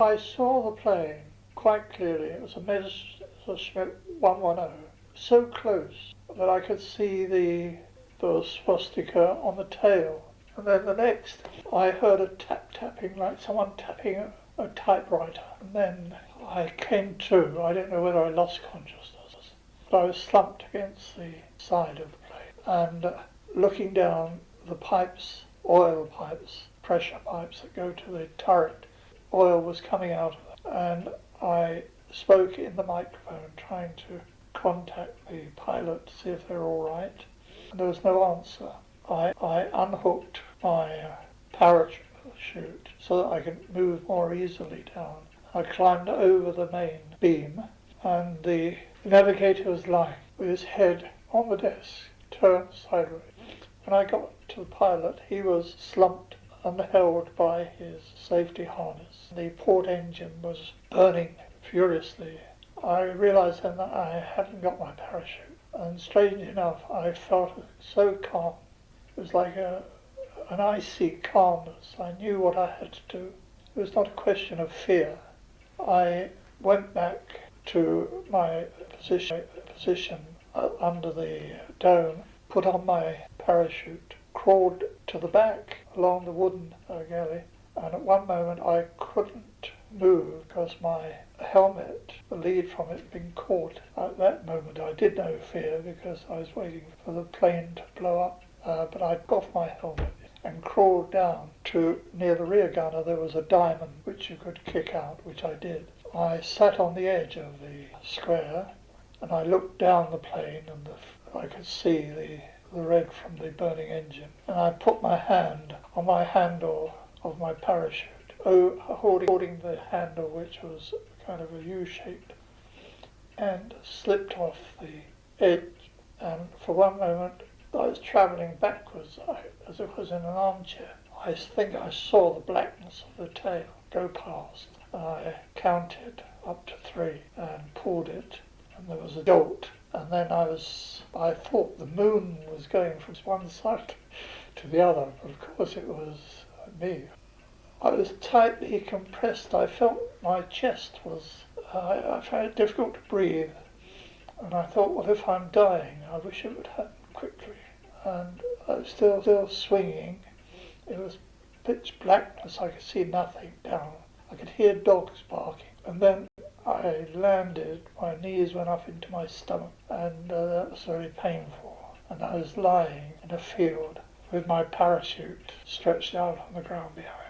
I saw the plane quite clearly. It was a Messerschmitt 110, so close that I could see the swastika on the tail. And then the next, I heard a tapping like someone tapping a typewriter. And then I came to. I don't know whether I lost consciousness, but I was slumped against the side of the plane. And looking down the pipes, oil pipes, pressure pipes that go to the turret, oil was coming out of them. And I spoke in the microphone trying to contact the pilot to see if they were all right. And there was no answer. I unhooked my parachute so that I could move more easily down. I climbed over the main beam, and the navigator was lying with his head on the desk, turned sideways. When I got to the pilot, he was slumped and held by his safety harness. The port engine was burning furiously. I realized then that I hadn't got my parachute, and strangely enough, I felt so calm. It was like an icy calmness. I knew what I had to do. It was not a question of fear. I went back to my position under the dome, put on my parachute, crawled to the back along the wooden galley, and at one moment I couldn't move because my helmet, the lead from it, had been caught. At that moment I did no fear because I was waiting for the plane to blow up, but I'd got off my helmet and crawled down to near the rear gunner. There was a diamond which you could kick out, which I did. I sat on the edge of the square and I looked down the plane, and I could see the red from the burning engine, and I put my hand on my handle of my parachute, holding the handle, which was kind of a U-shaped, and slipped off the edge, and for one moment I was travelling backwards as if I was in an armchair. I think I saw the blackness of the tail go past. I counted up to 3 and pulled it, and there was a jolt. And then I thought the moon was going from one side to the other, but of course it was me. I was tightly compressed. I felt my chest was, I found it difficult to breathe. And I thought, well, if I'm dying, I wish it would happen quickly. And I was still swinging. It was pitch blackness. I could see nothing down. I could hear dogs barking. And then I landed, my knees went up into my stomach, and that was very painful. And I was lying in a field with my parachute stretched out on the ground behind.